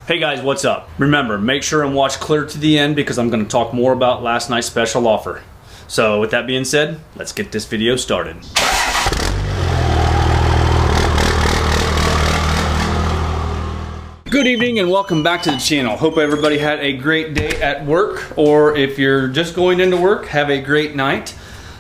Hey guys, what's up? Remember, make sure and watch clear to the end because I'm going to talk more about last night's special offer. So with that being said, let's get this video started. Good evening and welcome back to the channel. Hope everybody had a great day at work, or if you're just going into work, have a great night.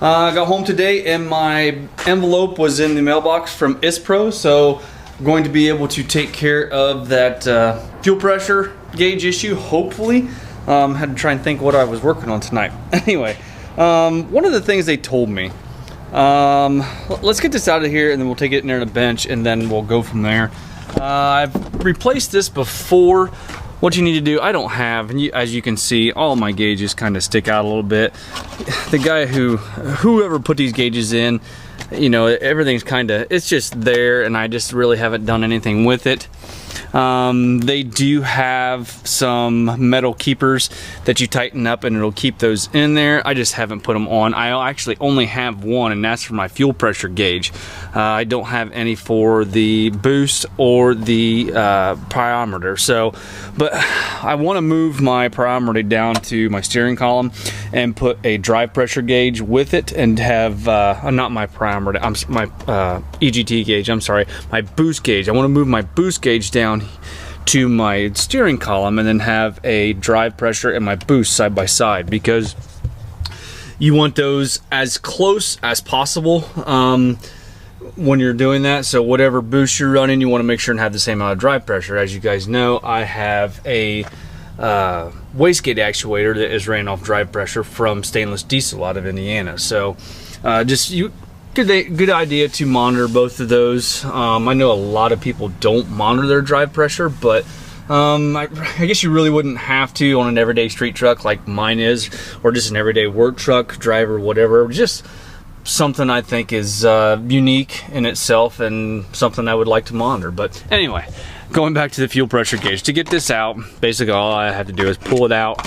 I got home today and my envelope was in the mailbox from Isspro, so I'm going to be able to take care of that fuel pressure gauge issue, hopefully. Had to try and think what I was working on tonight. Anyway, one of the things they told me, let's get this out of here and then we'll take it near the bench and then we'll go from there. I've replaced this before. What you need to do, I don't have, and as you can see, all my gauges kind of stick out a little bit. The guy whoever put these gauges in, you know, everything's kind of, it's just there, and I just really haven't done anything with it. They do have some metal keepers that you tighten up and it'll keep those in there. I just haven't put them on. I actually only have one, and that's for my fuel pressure gauge. I don't have any for the boost or the pyometer. So, but I want to move my pyometer down to my steering column and put a drive pressure gauge with it, and have not my pyometer, my EGT gauge. I'm sorry, my boost gauge. I want to move my boost gauge down to my steering column and then have a drive pressure and my boost side by side, because you want those as close as possible when you're doing that. So whatever boost you're running, you want to make sure and have the same amount of drive pressure. As you guys know, I have a wastegate actuator that is ran off drive pressure from Stainless Diesel out of Indiana. So good idea to monitor both of those. I know a lot of people don't monitor their drive pressure, but I guess you really wouldn't have to on an everyday street truck like mine is, or just an everyday work truck, driver, whatever. Just something I think is unique in itself and something I would like to monitor. But anyway, going back to the fuel pressure gauge. To get this out, basically all I have to do is pull it out.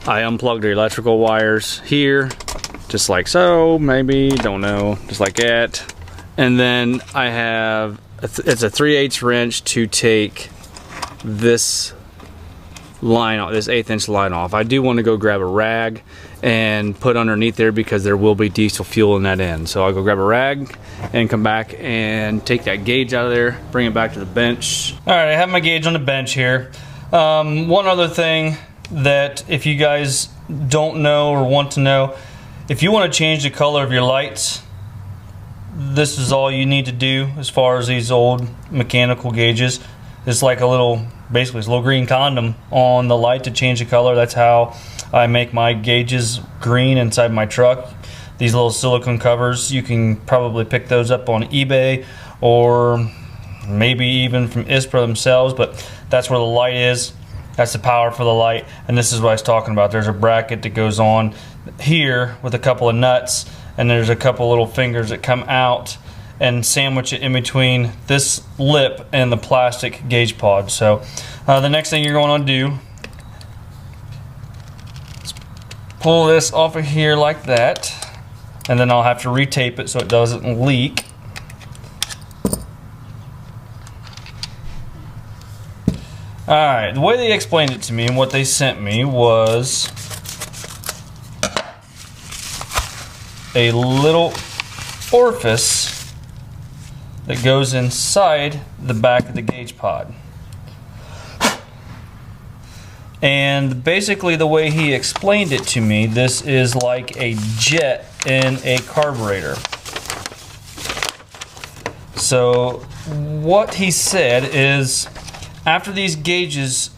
I unplug the electrical wires here, just like so, maybe, don't know, just like that. And then I have, it's a 3/8 wrench to take this line off, this 1/8 inch line off. I do want to go grab a rag and put underneath there because there will be diesel fuel in that end. So I'll go grab a rag and come back and take that gauge out of there, bring it back to the bench. All right, I have my gauge on the bench here. One other thing that if you guys don't know or want to know, if you want to change the color of your lights, this is all you need to do as far as these old mechanical gauges. It's like a little, basically it's a little green condom on the light to change the color. That's how I make my gauges green inside my truck. These little silicone covers, you can probably pick those up on eBay or maybe even from Isspro themselves, but that's where the light is. That's the power for the light, and this is what I was talking about. There's a bracket that goes on here with a couple of nuts, and there's a couple little fingers that come out and sandwich it in between this lip and the plastic gauge pod. So the next thing you're going to do is pull this off of here like that, and then I'll have to retape it so it doesn't leak. Alright, the way they explained it to me and what they sent me was a little orifice that goes inside the back of the gauge pod. And basically the way he explained it to me, this is like a jet in a carburetor. So what he said is, after these gauges,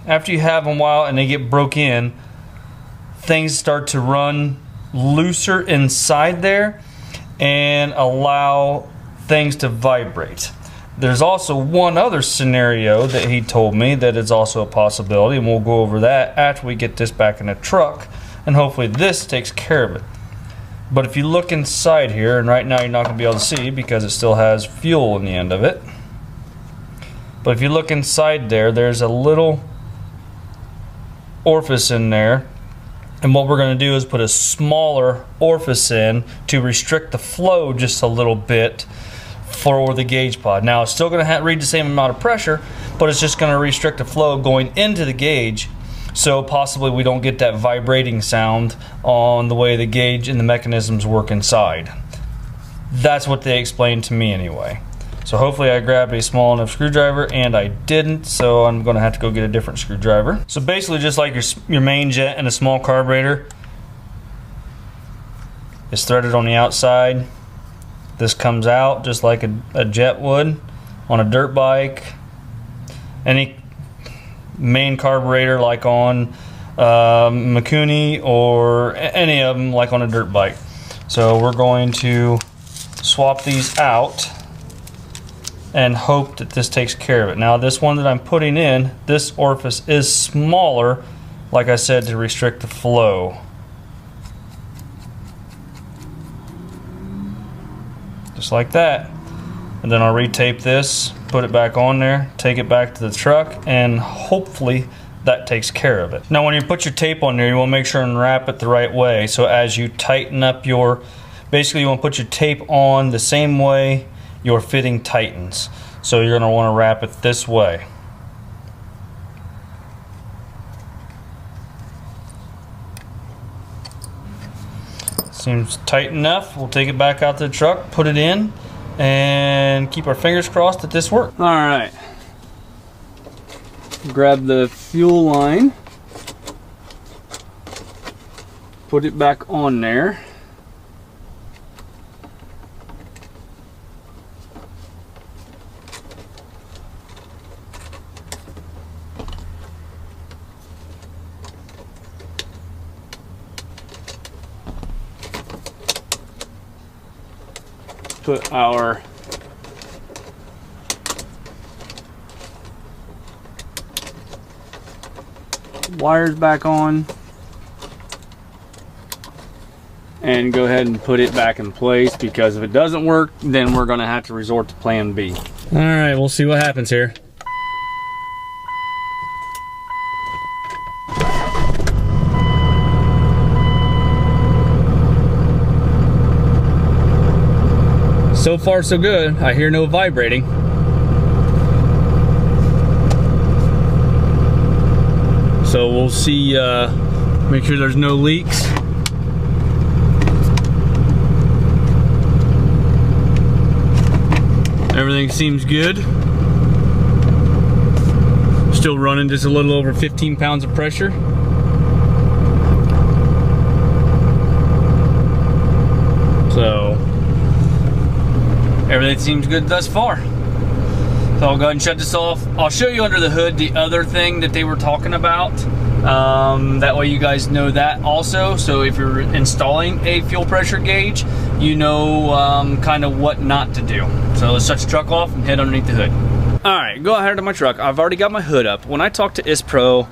after you have them a while and they get broke in, things start to run looser inside there and allow things to vibrate. There's also one other scenario that he told me that is also a possibility, and we'll go over that after we get this back in the truck, and hopefully this takes care of it. But if you look inside here, and right now you're not going to be able to see because it still has fuel in the end of it, but if you look inside there, there's a little orifice in there, and what we're going to do is put a smaller orifice in to restrict the flow just a little bit for the gauge pod. Now it's still going to read the same amount of pressure, but it's just going to restrict the flow going into the gauge, so possibly we don't get that vibrating sound on the way the gauge and the mechanisms work inside. That's what they explained to me anyway. So hopefully I grabbed a small enough screwdriver, and I didn't, so I'm going to have to go get a different screwdriver. So basically just like your main jet and a small carburetor, it's threaded on the outside. This comes out just like a jet would on a dirt bike. Any main carburetor like on Mikuni or any of them like on a dirt bike. So we're going to swap these out and hope that this takes care of it. Now this one that I'm putting in, this orifice is smaller, like I said, to restrict the flow. Just like that. And then I'll retape this, put it back on there, take it back to the truck, and hopefully that takes care of it. Now when you put your tape on there, you want to make sure and wrap it the right way. So as you tighten up basically you want to put your tape on the same way your fitting tightens. So you're going to want to wrap it this way. Seems tight enough. We'll take it back out to the truck, put it in, and keep our fingers crossed that this works. All right. Grab the fuel line, put it back on there. Put our wires back on and go ahead and put it back in place, because if it doesn't work, then we're going to have to resort to plan B. All right, we'll see what happens here. So far so good. I hear no vibrating. So we'll see, make sure there's no leaks. Everything seems good. Still running just a little over 15 pounds of pressure. So everything seems good thus far. So I'll go ahead and shut this off. I'll show you under the hood the other thing that they were talking about. That way you guys know that also. So if you're installing a fuel pressure gauge, you know kind of what not to do. So let's shut the truck off and head underneath the hood. All right, go ahead to my truck. I've already got my hood up. When I talked to Isspro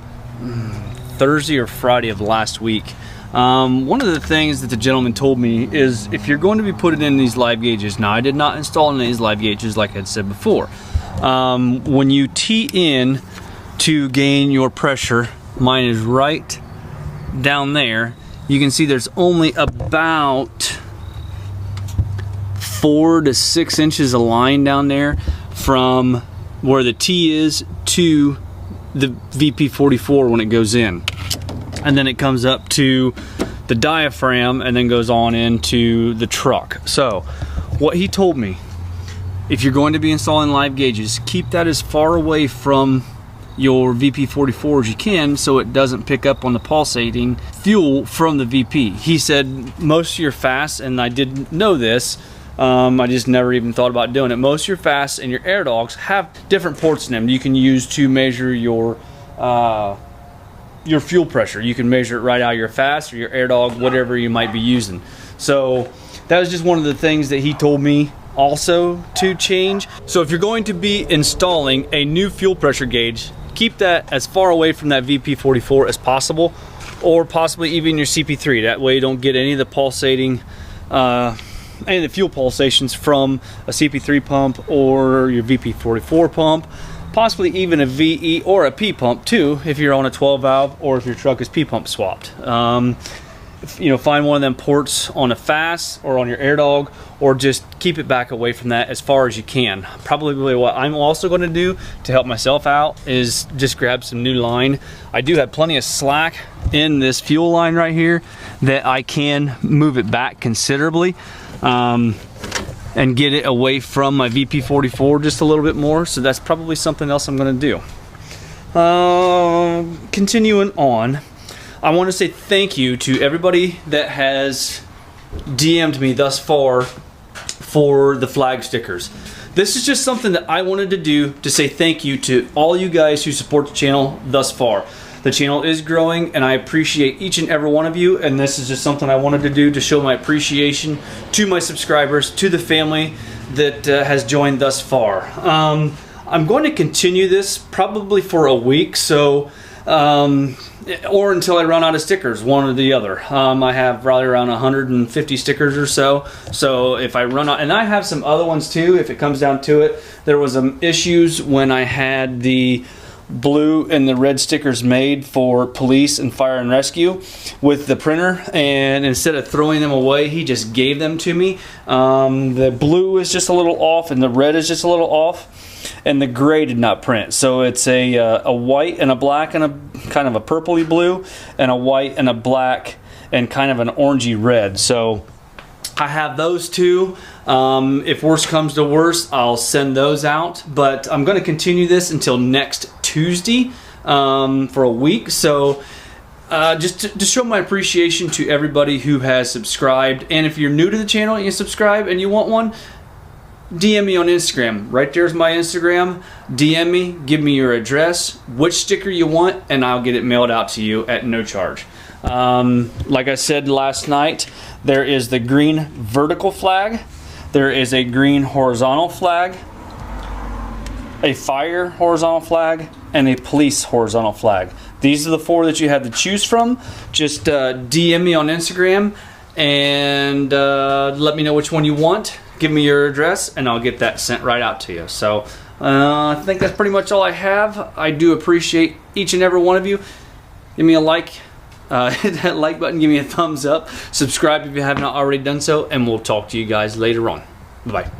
Thursday or Friday of last week, one of the things that the gentleman told me is if you're going to be putting in these live gauges, now I did not install any of these live gauges like I said before. When you tee in to gain your pressure, mine is right down there. You can see there's only about 4 to 6 inches of line down there from where the T is to the VP44 when it goes in. And then it comes up to the diaphragm and then goes on into the truck. So what he told me, if you're going to be installing live gauges, keep that as far away from your VP44 as you can so it doesn't pick up on the pulsating fuel from the VP. He said most of your fast, and I didn't know this, I just never even thought about doing it, most of your fast and your air dogs have different ports in them you can use to measure your fuel pressure. You can measure it right out of your fast or your air dog, whatever you might be using. So that was just one of the things that he told me also to change. So if you're going to be installing a new fuel pressure gauge, keep that as far away from that VP44 as possible, or possibly even your CP3. That way you don't get any of the pulsating, any of the fuel pulsations from a CP3 pump or your VP44 pump. Possibly even a VE or a P pump too, if you're on a 12 valve or if your truck is P pump swapped. find one of them ports on a fast or on your air dog, or just keep it back away from that as far as you can. Probably what I'm also going to do to help myself out is just grab some new line. I do have plenty of slack in this fuel line right here that I can move it back considerably and get it away from my VP44 just a little bit more. So that's probably something else I'm going to do. Continuing on, I want to say thank you to everybody that has DM'd me thus far for the flag stickers. This is just something that I wanted to do to say thank you to all you guys who support the channel thus far. The channel is growing and I appreciate each and every one of you, and this is just something I wanted to do to show my appreciation to my subscribers, to the family that has joined thus far. I'm going to continue this probably for a week, so or until I run out of stickers, one or the other. I have probably around 150 stickers or so. So if I run out, and I have some other ones too, if it comes down to it. There was some issues when I had the blue and the red stickers made for police and fire and rescue with the printer, and instead of throwing them away, he just gave them to me. The blue is just a little off and the red is just a little off, and the gray did not print. So it's a white and a black and a kind of a purpley blue, and a white and a black and kind of an orangey red. So I have those two. If worse comes to worse, I'll send those out, but I'm going to continue this until next Tuesday for a week. So just to show my appreciation to everybody who has subscribed, and if you're new to the channel and you subscribe and you want one, DM me on Instagram. Right there's my Instagram. DM me, give me your address, which sticker you want, and I'll get it mailed out to you at no charge. Like I said last night, there is the green vertical flag, there is a green horizontal flag, a fire horizontal flag, and a police horizontal flag. These are the four that you have to choose from. Just DM me on Instagram and let me know which one you want. Give me your address and I'll get that sent right out to you. So I think that's pretty much all I have. I do appreciate each and every one of you. Give me a like, hit that like button, give me a thumbs up, subscribe if you have not already done so, and we'll talk to you guys later on. Bye-bye.